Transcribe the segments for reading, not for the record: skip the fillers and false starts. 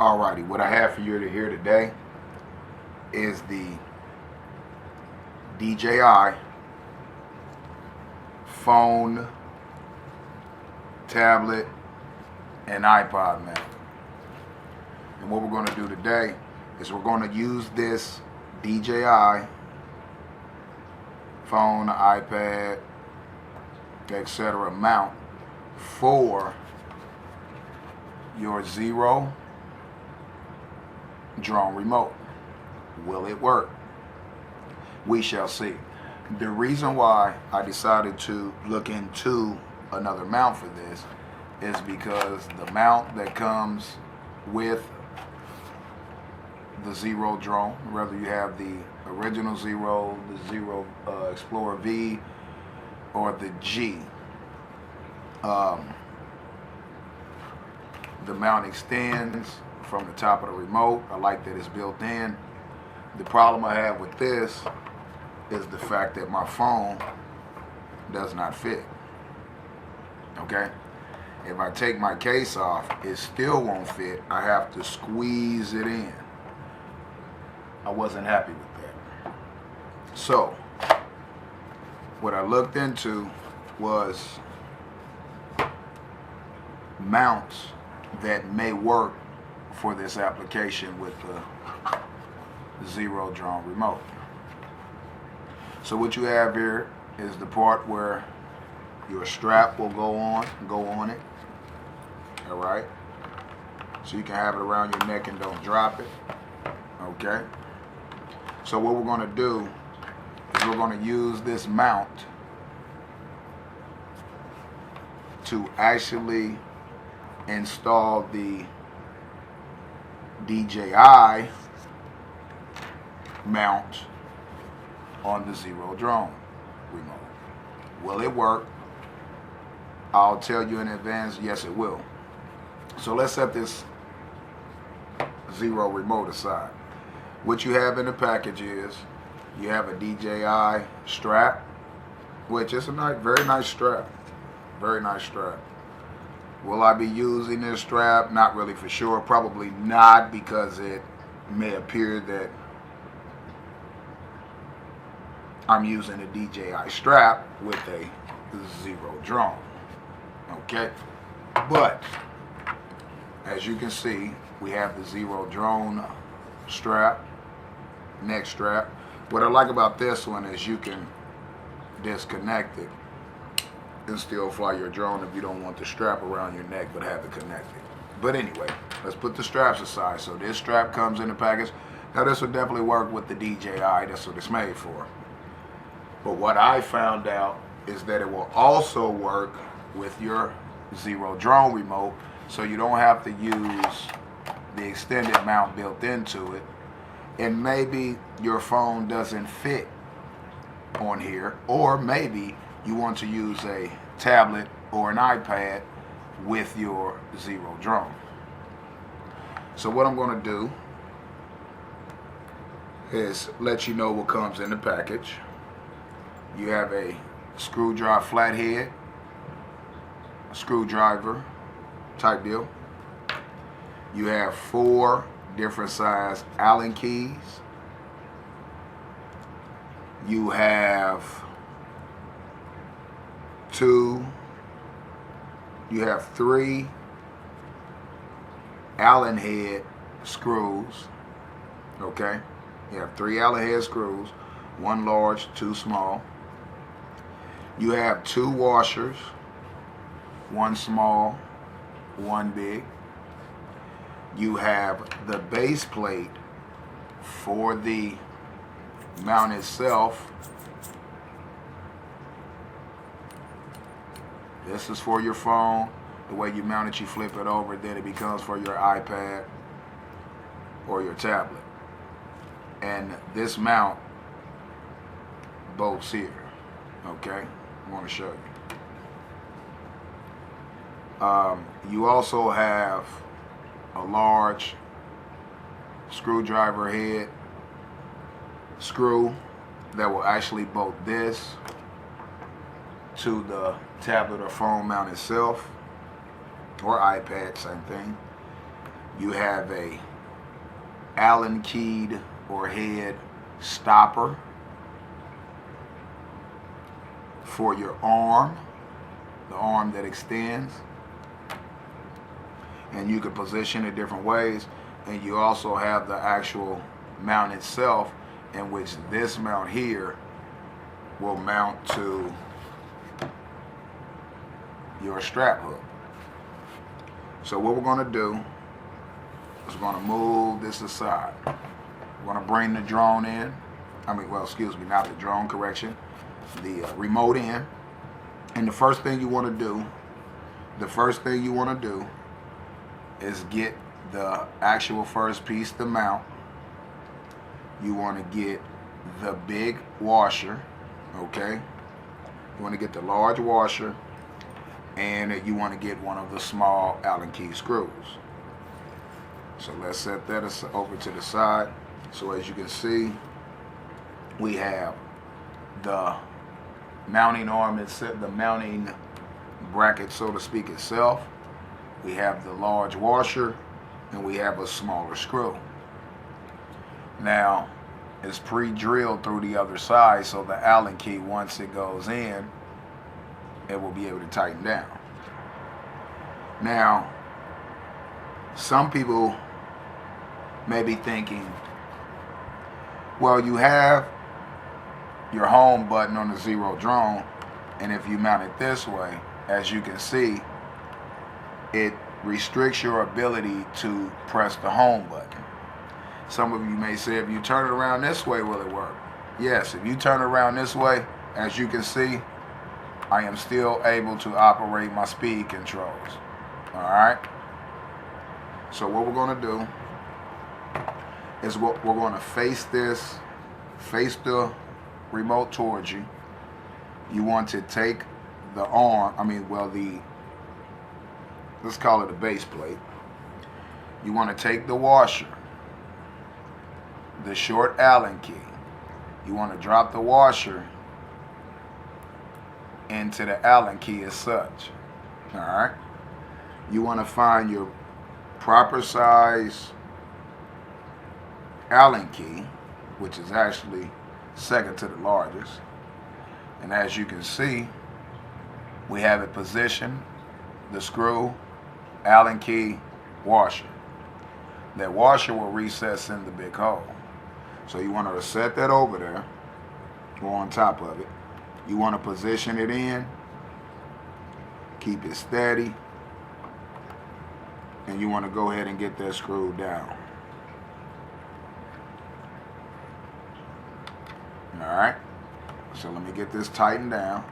Alrighty, what I have for you to hear today is the DJI phone, tablet, and iPod mount. And what we're going to do today is we're going to use this DJI phone, iPad, etc. mount for your Xiro drone remote. Will it work? We shall see. The reason why I decided to look into another mount for this is because the mount that comes with the Xiro drone, whether you have the original Xiro, the Xiro Xployer V, or the G, the mount extends from the top of the remote. I like that it's built in. The problem I have with this is the fact that my phone does not fit. Okay? If I take my case off, it still won't fit. I have to squeeze it in. I wasn't happy with that. So, what I looked into was mounts that may work for this application with the Xiro drone remote. So what you have here is the part where your strap will go on it. All right. So you can have it around your neck and don't drop it. Okay. So what we're going to do is we're going to use this mount to actually install the DJI mount on the Xiro drone remote. Will it work? I'll tell you in advance, yes it will. So let's set this Xiro remote aside. What you have in the package is you have a DJI strap, which is a very nice strap. Very nice strap. Will I be using this strap? Not really for sure. Probably not, because it may appear that I'm using a DJI strap with a Xiro drone. Okay? But, as you can see, we have the Xiro drone strap, neck strap. What I like about this one is you can disconnect it and still fly your drone if you don't want the strap around your neck but have it connected. But anyway, let's put the straps aside. So this strap comes in the package. Now this will definitely work with the DJI. That's what it's made for. But what I found out is that it will also work with your Xiro drone remote, so you don't have to use the extended mount built into it. And maybe your phone doesn't fit on here, or maybe you want to use a tablet or an iPad with your Xiro drone. So what I'm going to do is let you know what comes in the package. You have a screwdriver flathead, a screwdriver type deal. You have 4 different size Allen keys. You have 3 Allen head screws. Okay? You have 3 Allen head screws, 1 large, 2 small. You have 2 washers, 1 small, 1 big. You have the base plate for the mount itself. This is for your phone. The way you mount it, you flip it over, then it becomes for your iPad or your tablet. And this mount bolts here. Okay? I want to show you. You also have a large screwdriver head screw that will actually bolt this to the tablet or phone mount itself, or iPad, same thing. You have a Allen keyed or head stopper for your arm, the arm that extends, and you can position it different ways. And you also have the actual mount itself, in which this mount here will mount to your strap hook. So what we're going to do is we're going to move this aside. We're going to bring the drone in. Excuse me, not the drone, correction. The remote in. And the first thing you want to do is get the actual first piece to mount. You want to get the big washer, okay? You want to get the large washer, and you want to get one of the small Allen key screws. So let's set that over to the side. So as you can see, we have the mounting arm itself, the mounting bracket, so to speak, itself. We have the large washer, and we have a smaller screw. Now, it's pre-drilled through the other side, so the Allen key, once it goes in, it will be able to tighten down. Now, some people may be thinking, well, you have your home button on the Xiro drone, and if you mount it this way, as you can see, it restricts your ability to press the home button. Some of you may say, if you turn it around this way, will it work? Yes, if you turn it around this way, as you can see, I am still able to operate my speed controls. Alright? So what we're going to do is we're going to face the remote towards you. You want to take the arm, let's call it a base plate. You want to take the washer, the short Allen key. You want to drop the washer into the Allen key as such. Alright? You want to find your proper size Allen key, which is actually second to the largest. And as you can see, we have it positioned, the screw, Allen key, washer. That washer will recess in the big hole. So you want to set that over there, or on top of it. You want to position it in, keep it steady, and you want to go ahead and get that screwed down. Alright, so let me get this tightened down.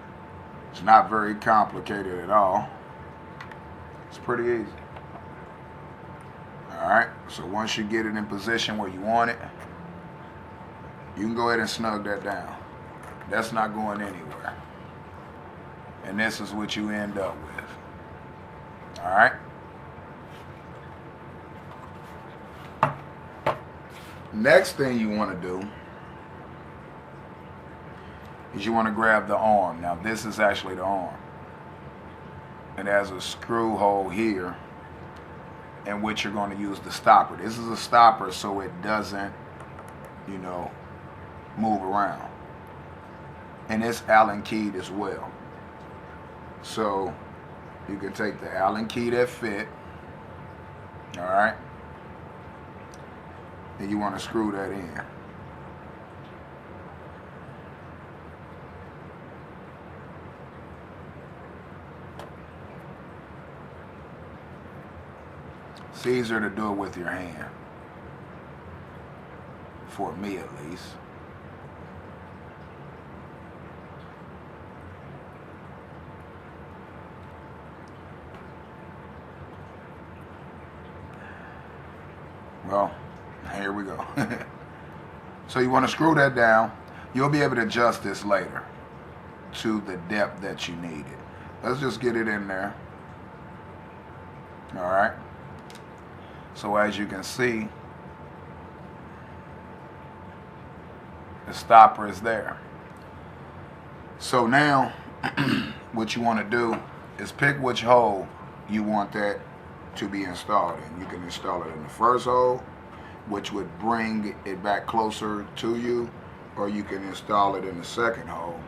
It's not very complicated at all. It's pretty easy. Alright, so once you get it in position where you want it, you can go ahead and snug that down. That's not going anywhere. And this is what you end up with. Alright? Next thing you want to do is you want to grab the arm. Now this is actually the arm. It has a screw hole here in which you're going to use the stopper. This is a stopper so it doesn't, move around. And it's Allen keyed as well. So you can take the Allen key that fit, alright, and you want to screw that in. It's easier to do it with your hand, for me at least. Well, here we go. So you want to screw that down. You'll be able to adjust this later to the depth that you need it. Let's just get it in there. Alright. So as you can see, the stopper is there. So now, what you want to do is pick which hole you want that to be installed in. You can install it in the first hole, which would bring it back closer to you, or you can install it in the second hole.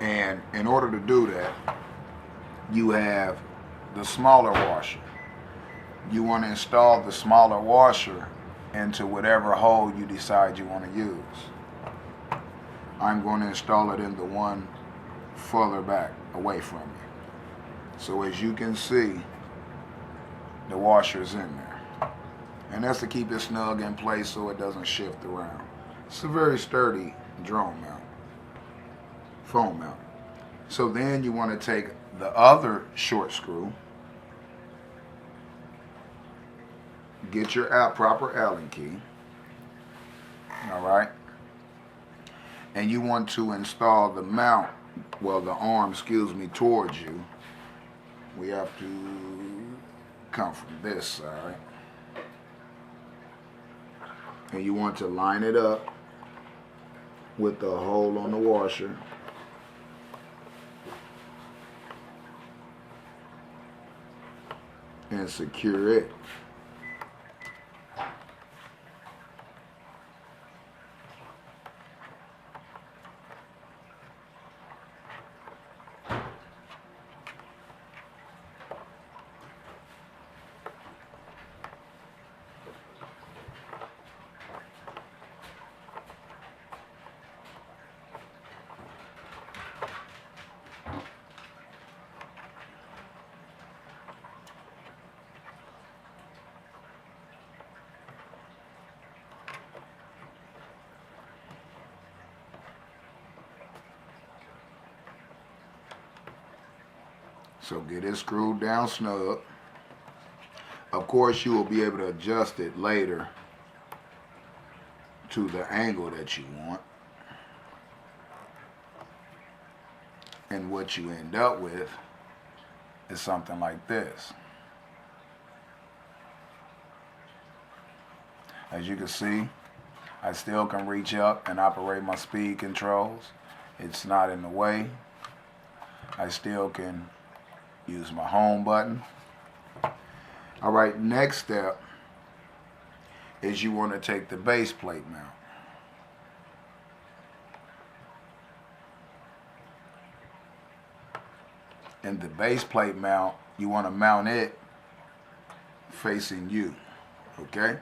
And in order to do that, you have the smaller washer. You want to install the smaller washer into whatever hole you decide you want to use. I'm going to install it in the one further back away from me. So as you can see, the washer's in there. And that's to keep it snug in place so it doesn't shift around. It's a very sturdy drone mount, phone mount. So then you want to take the other short screw, get your proper Allen key, all right, and you want to install the mount, well, the arm, excuse me, towards you. We have to come from this side, and you want to line it up with the hole on the washer. And secure it. So get it screwed down snug. Of course, you will be able to adjust it later to the angle that you want. And what you end up with is something like this. As you can see, I still can reach up and operate my speed controls. It's not in the way. I still can use my home button. All right, next step is you want to take the base plate mount. And the base plate mount, you want to mount it facing you, okay?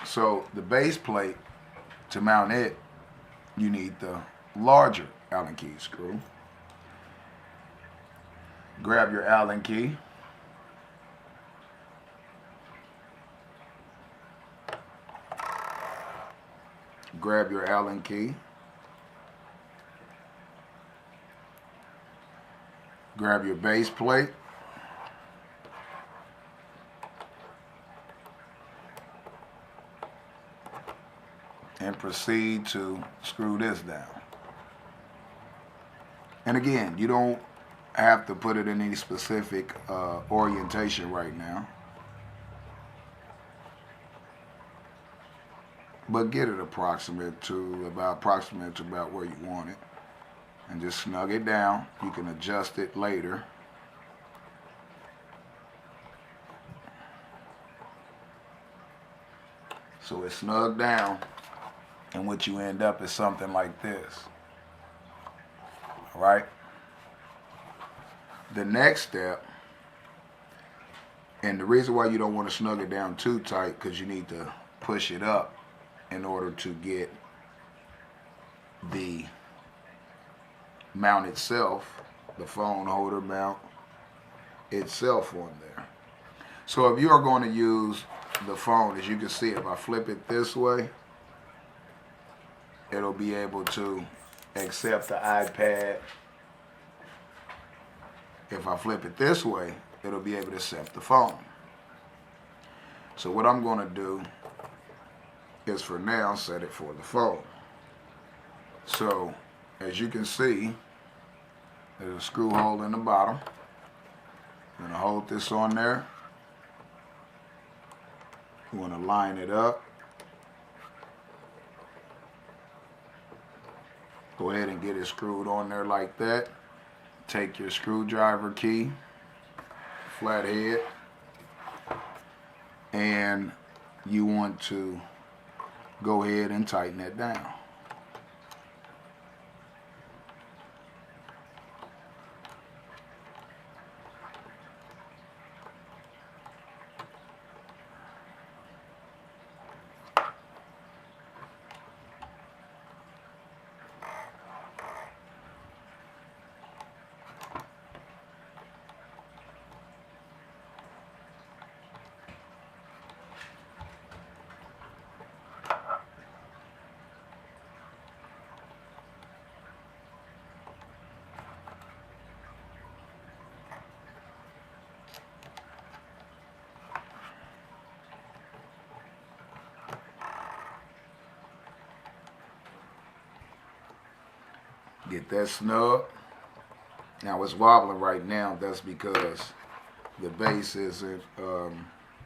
So the base plate, to mount it, you need the larger Allen key screw. Grab your Allen key. Grab your Allen key. Grab your base plate. And proceed to screw this down. And again, you don't have to put it in any specific orientation right now, but get it approximate to about where you want it, and just snug it down. You can adjust it later. So it's snug down, and what you end up is something like this. All right. The next step, and the reason why you don't want to snug it down too tight, because you need to push it up in order to get the mount itself, the phone holder mount itself on there. So if you are going to use the phone, as you can see, if I flip it this way, it'll be able to accept the iPad. If I flip it this way, it'll be able to accept the phone. So what I'm going to do is, for now, set it for the phone. So as you can see, there's a screw hole in the bottom. I'm going to hold this on there. You want to line it up. Go ahead and get it screwed on there like that. Take your screwdriver key, flat head, and you want to go ahead and tighten it down. Get that snug. Now it's wobbling right now. That's because the base isn't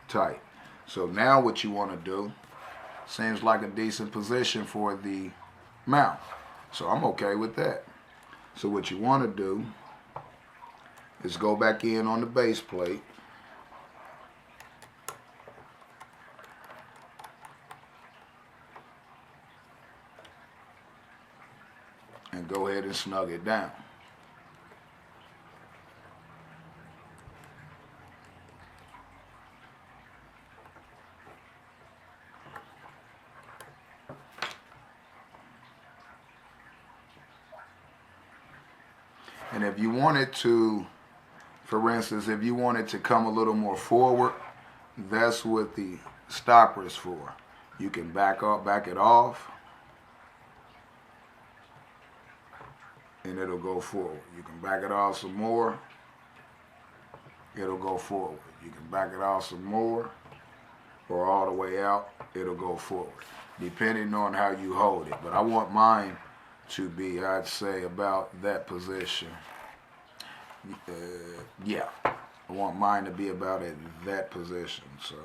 tight. So now what you want to do, seems like a decent position for the mount. So I'm okay with that. So what you want to do is go back in on the base plate. And go ahead and snug it down. And if you wanted to, for instance, if you wanted to come a little more forward, that's what the stopper is for. You can back it off, and it'll go forward. You can back it off some more, it'll go forward. You can back it off some more, or all the way out, it'll go forward, depending on how you hold it. But I want mine to be, I'd say, about that position. Yeah, I want mine to be about at that position. So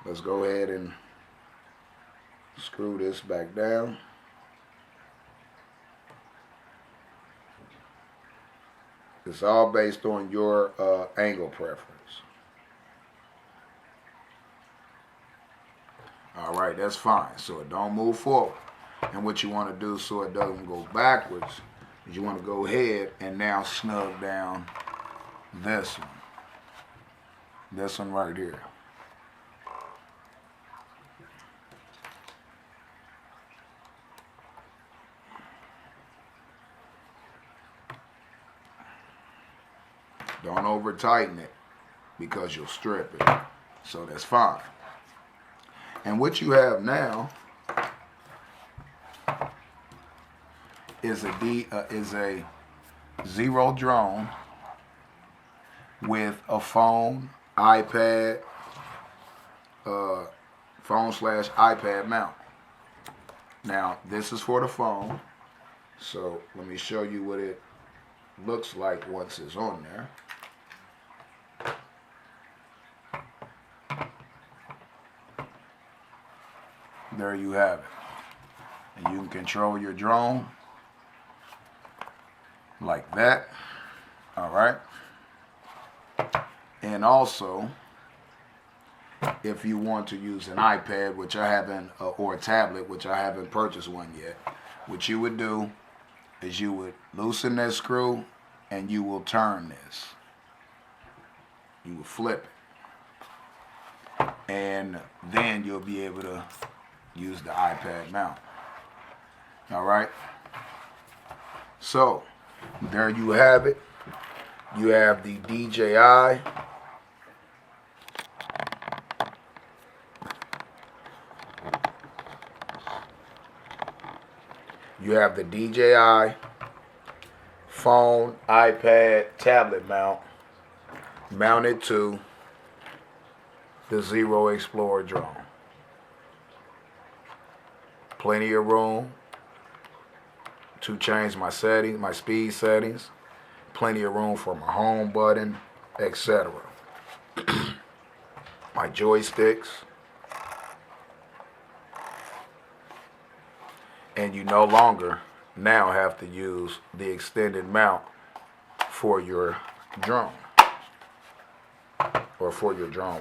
let's go ahead and screw this back down. It's all based on your angle preference. All right, that's fine. So it don't move forward. And what you want to do so it doesn't go backwards is you want to go ahead and now snug down this one. This one right here. Don't over tighten it because you'll strip it. So that's fine. And what you have now is a Xiro drone with a phone, iPad, phone/iPad mount. Now this is for the phone, so let me show you what it looks like once it's on there. There you have it. And you can control your drone like that. All right. And also, if you want to use an iPad, which I haven't, or a tablet, which I haven't purchased one yet, what you would do is you would loosen that screw and you will turn this. You will flip it. And then you'll be able to use the iPad mount. All right. So there you have it. You have the DJI. You have the DJI phone, iPad, tablet mount mounted to the Xiro Xployer drone. Plenty of room to change my settings, my speed settings. Plenty of room for my home button, etc. My joysticks. And you no longer now have to use the extended mount for your drone. or for your drone.